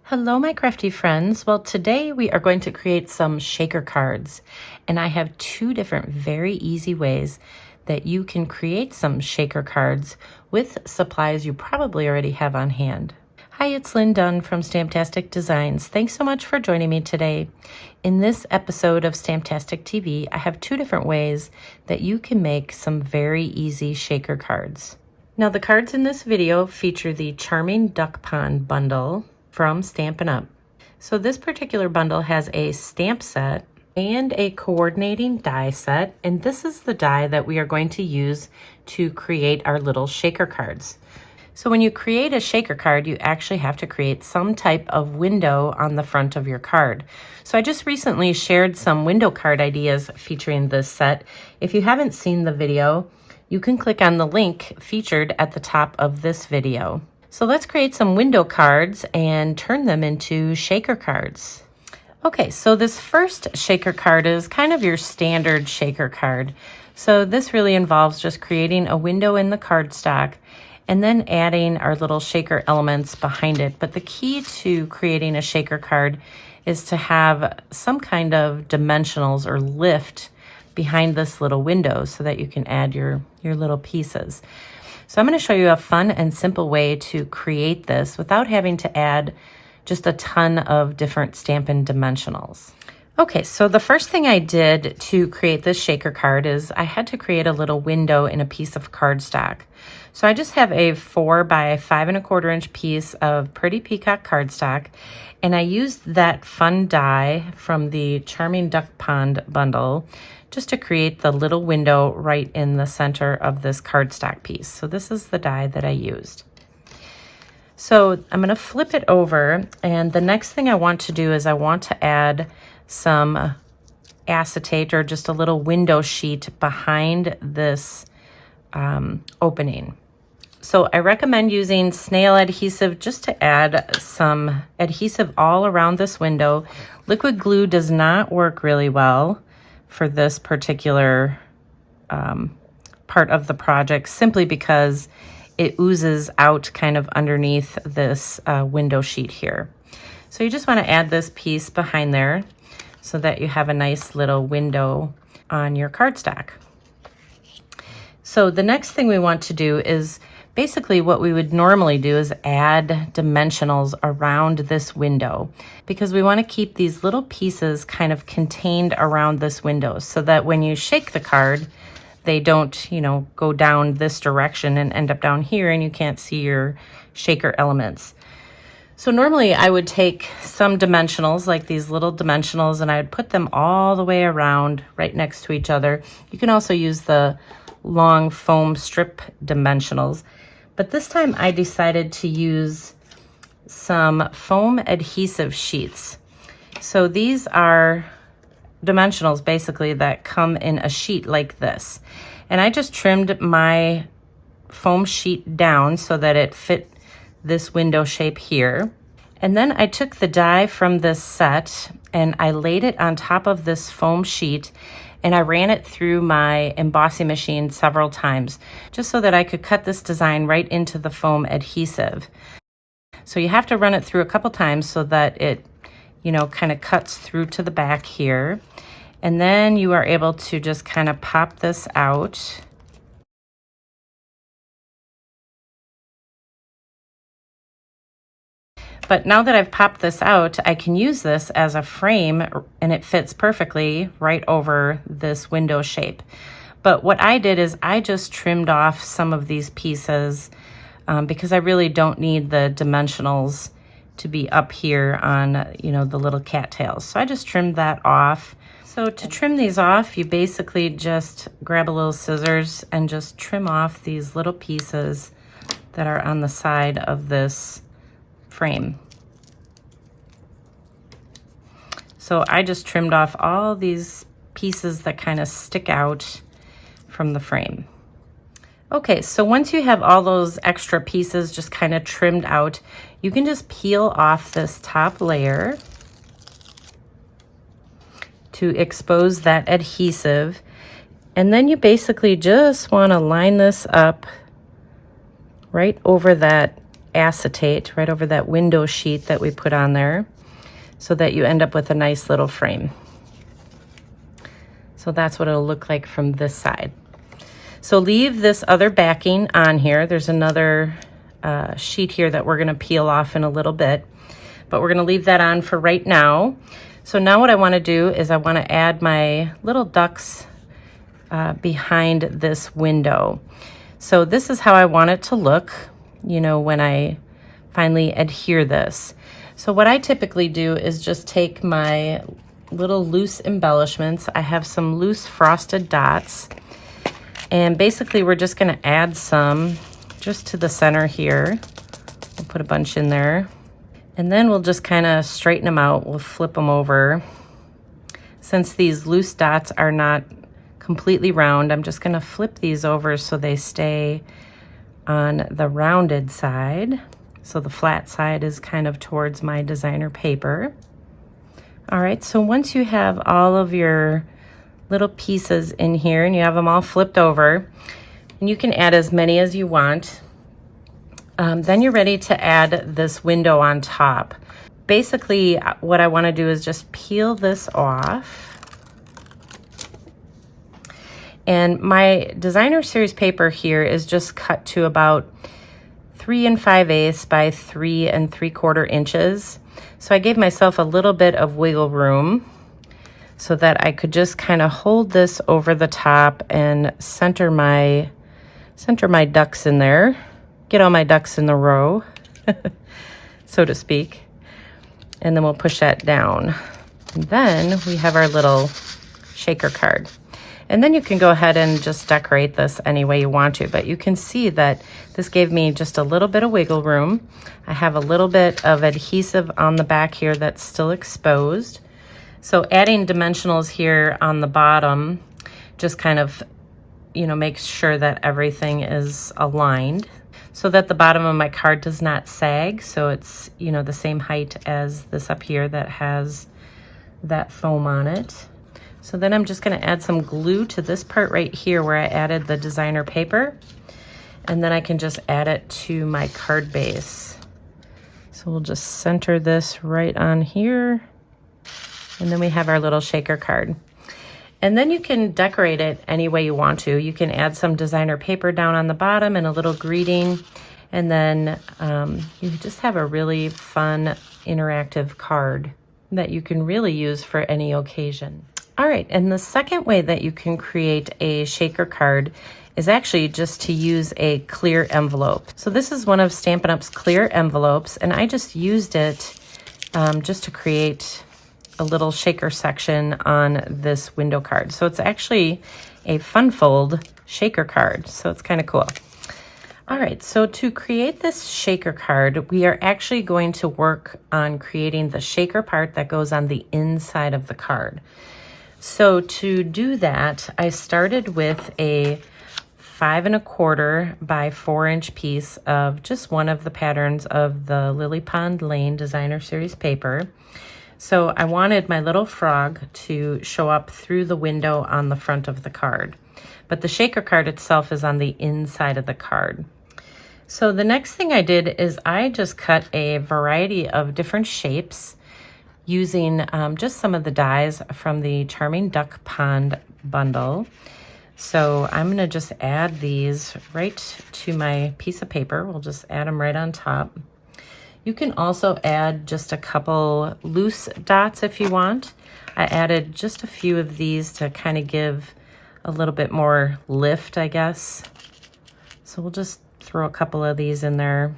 Hello, my crafty friends. Well, today we are going to create some shaker cards, and I have two different very easy ways that you can create some shaker cards with supplies you probably already have on hand. Hi, it's Lynn Dunn from Stamptastic Designs. Thanks so much for joining me today. In this episode of Stamptastic TV, I have two different ways that you can make some very easy shaker cards. Now, the cards in this video feature the Charming Duck Pond bundle from Stampin Up. So this particular bundle has a stamp set and a coordinating die set, and this is the die that we are going to use to create our little shaker cards. So when you create a shaker card, you actually have to create some type of window on the front of your card. So I just recently shared some window card ideas featuring this set. If you haven't seen the video, you can click on the link featured at the top of this video. So let's create some window cards and turn them into shaker cards. Okay, so this first shaker card is kind of your standard shaker card. So this really involves just creating a window in the cardstock and then adding our little shaker elements behind it. But the key to creating a shaker card is to have some kind of dimensionals or lift behind this little window so that you can add your little pieces. So I'm going to show you a fun and simple way to create this without having to add just a ton of different Stampin' dimensionals. Okay, so the first thing I did to create this shaker card is I had to create a little window in a piece of cardstock. So I just have a 4 by 5 1/4 inch piece of Pretty Peacock cardstock, and I used that fun die from the Charming Duck Pond bundle just to create the little window right in the center of this cardstock piece. So this is the die that I used. So I'm going to flip it over, and the next thing I want to do is I want to add some acetate or just a little window sheet behind this opening. So I recommend using snail adhesive just to add some adhesive all around this window. Liquid glue does not work really well for this particular part of the project, simply because it oozes out kind of underneath this window sheet here. So you just want to add this piece behind there so that you have a nice little window on your cardstock. So the next thing we want to do is basically what we would normally do is add dimensionals around this window, because we want to keep these little pieces kind of contained around this window so that when you shake the card, they don't, go down this direction and end up down here and you can't see your shaker elements. So normally I would take some dimensionals, like these little dimensionals, and I would put them all the way around right next to each other. You can also use the long foam strip dimensionals. But this time I decided to use some foam adhesive sheets. So these are dimensionals basically that come in a sheet like this. And I just trimmed my foam sheet down so that it fit this window shape here. And then I took the die from this set and I laid it on top of this foam sheet, and I ran it through my embossing machine several times just so that I could cut this design right into the foam adhesive. So you have to run it through a couple times so that it, kind of cuts through to the back here. And then you are able to just kind of pop this out. But now that I've popped this out, I can use this as a frame, and it fits perfectly right over this window shape. But what I did is I just trimmed off some of these pieces because I really don't need the dimensionals to be up here on, the little cattails. So I just trimmed that off. So to trim these off, you basically just grab a little scissors and just trim off these little pieces that are on the side of this frame. So I just trimmed off all these pieces that kind of stick out from the frame. Okay, so once you have all those extra pieces just kind of trimmed out, you can just peel off this top layer to expose that adhesive. And then you basically just want to line this up right over that acetate right over that window sheet that we put on there, so that you end up with a nice little frame. So that's what it'll look like from this side. So leave this other backing on here. There's another sheet here that we're gonna peel off in a little bit, but we're gonna leave that on for right now. So now what I wanna do is I wanna add my little ducks behind this window. So this is how I want it to look, you know, when I finally adhere this. So what I typically do is just take my little loose embellishments. I have some loose frosted dots, and basically we're just gonna add some just to the center here. We'll put a bunch in there, and then we'll just kind of straighten them out. We'll flip them over. Since these loose dots are not completely round, I'm just gonna flip these over so they stay on the rounded side. So the flat side is kind of towards my designer paper. All right, so once you have all of your little pieces in here and you have them all flipped over, and you can add as many as you want, then you're ready to add this window on top. Basically, what I wanna do is just peel this off. And my designer series paper here is just cut to about 3 5/8 by 3 3/4 inches. So I gave myself a little bit of wiggle room so that I could just kind of hold this over the top and center my ducks in there, get all my ducks in the row, so to speak. And then we'll push that down. And then we have our little shaker card. And then you can go ahead and just decorate this any way you want to, but you can see that this gave me just a little bit of wiggle room. I have a little bit of adhesive on the back here that's still exposed. So adding dimensionals here on the bottom just kind of, you know, makes sure that everything is aligned so that the bottom of my card does not sag. So it's, you know, the same height as this up here that has that foam on it. So then I'm just gonna add some glue to this part right here where I added the designer paper, and then I can just add it to my card base. So we'll just center this right on here, and then we have our little shaker card. And then you can decorate it any way you want to. You can add some designer paper down on the bottom and a little greeting, and then you just have a really fun interactive card that you can really use for any occasion. All right, and the second way that you can create a shaker card is actually just to use a clear envelope. So this is one of Stampin' Up's clear envelopes, and I just used it just to create a little shaker section on this window card. So it's actually a fun fold shaker card, so it's kind of cool. All right, so to create this shaker card, we are actually going to work on creating the shaker part that goes on the inside of the card. So to do that, I started with a 5 1/4 by 4 inch piece of just one of the patterns of the Lily Pond Lane Designer Series paper. So I wanted my little frog to show up through the window on the front of the card, but the shaker card itself is on the inside of the card. So the next thing I did is I just cut a variety of different shapes using just some of the dies from the Charming Duck Pond bundle. So I'm gonna just add these right to my piece of paper. We'll just add them right on top. You can also add just a couple loose dots if you want. I added just a few of these to kind of give a little bit more lift, I guess. So we'll just throw a couple of these in there.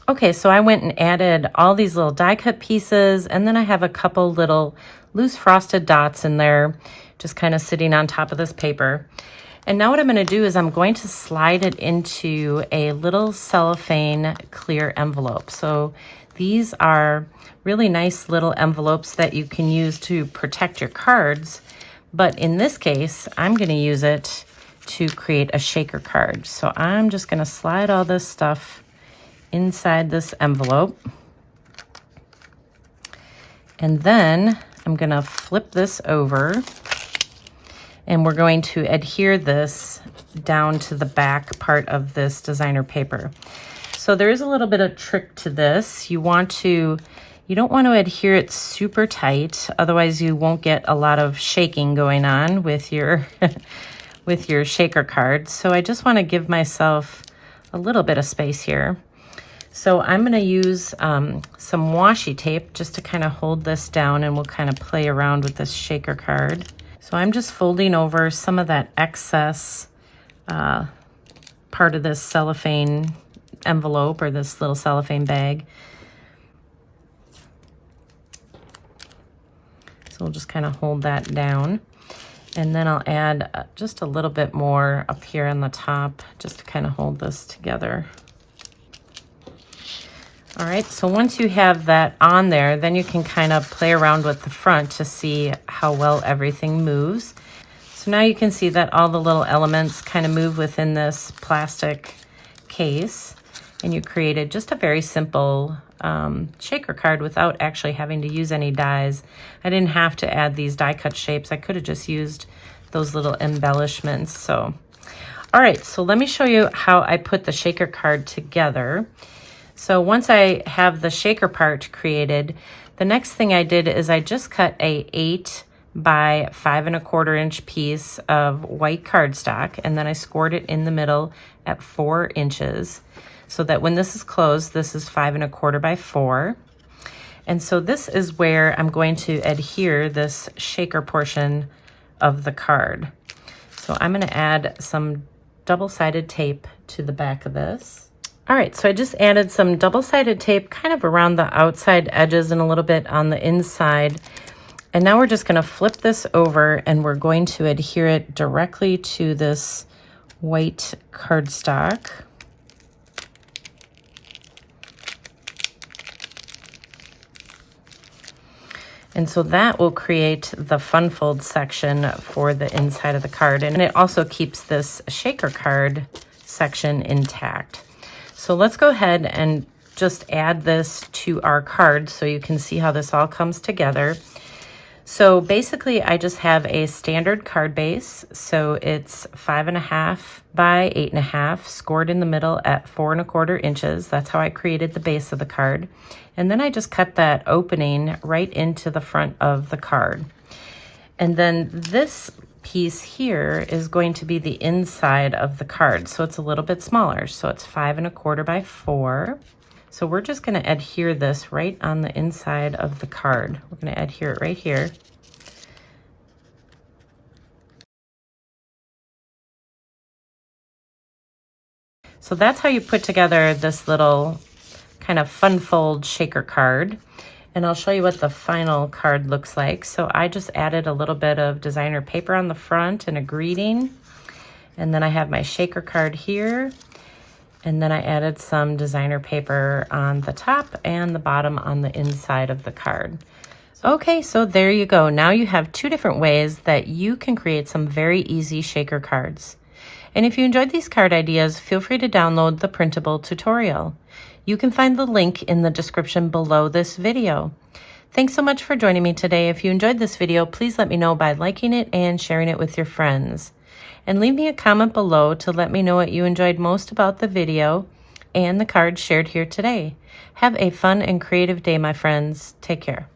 Okay, so I went and added all these little die cut pieces, and then I have a couple little loose frosted dots in there, just kind of sitting on top of this paper. And now what I'm gonna do is I'm going to slide it into a little cellophane clear envelope. So these are really nice little envelopes that you can use to protect your cards, but in this case, I'm gonna use it to create a shaker card. So I'm just gonna slide all this stuff inside this envelope. And then I'm gonna flip this over, and we're going to adhere this down to the back part of this designer paper. So So there is a little bit of trick to this. You don't want to adhere it super tight, otherwise you won't get a lot of shaking going on with your with your shaker card. So I just want to give myself a little bit of space here. So I'm going to use some washi tape just to kind of hold this down, and we'll kind of play around with this shaker card. So I'm just folding over some of that excess part of this cellophane envelope or this little cellophane bag. So we'll just kind of hold that down. And then I'll add just a little bit more up here on the top just to kind of hold this together. All right, so once you have that on there, then you can kind of play around with the front to see how well everything moves. So now you can see that all the little elements kind of move within this plastic case, and you created just a very simple shaker card without actually having to use any dies. I didn't have to add these die cut shapes. I could have just used those little embellishments. So, all right, so let me show you how I put the shaker card together. So once I have the shaker part created, the next thing I did is I just cut a 8 by 5 1/4 inch piece of white cardstock, and then I scored it in the middle at 4 inches. So that when this is closed, this is 5 1/4 by 4. And so this is where I'm going to adhere this shaker portion of the card. So I'm going to add some double-sided tape to the back of this. All right, so I just added some double-sided tape kind of around the outside edges and a little bit on the inside. And now we're just going to flip this over, and we're going to adhere it directly to this white cardstock. And so that will create the fun fold section for the inside of the card. And it also keeps this shaker card section intact. So let's go ahead and just add this to our card so you can see how this all comes together. So basically I just have a standard card base. So it's 5 1/2 by 8 1/2, scored in the middle at 4 1/4 inches. That's how I created the base of the card. And then I just cut that opening right into the front of the card. And then this piece here is going to be the inside of the card. So it's a little bit smaller. So it's 5 1/4 by 4. So we're just going to adhere this right on the inside of the card. We're going to adhere it right here. So that's how you put together this little kind of fun fold shaker card. And I'll show you what the final card looks like. So I just added a little bit of designer paper on the front and a greeting. And then I have my shaker card here. And then I added some designer paper on the top and the bottom on the inside of the card. Okay, so there you go. Now you have 2 different ways that you can create some very easy shaker cards. And if you enjoyed these card ideas, feel free to download the printable tutorial. You can find the link in the description below this video. Thanks so much for joining me today. If you enjoyed this video, please let me know by liking it and sharing it with your friends. And leave me a comment below to let me know what you enjoyed most about the video and the cards shared here today. Have a fun and creative day, my friends. Take care.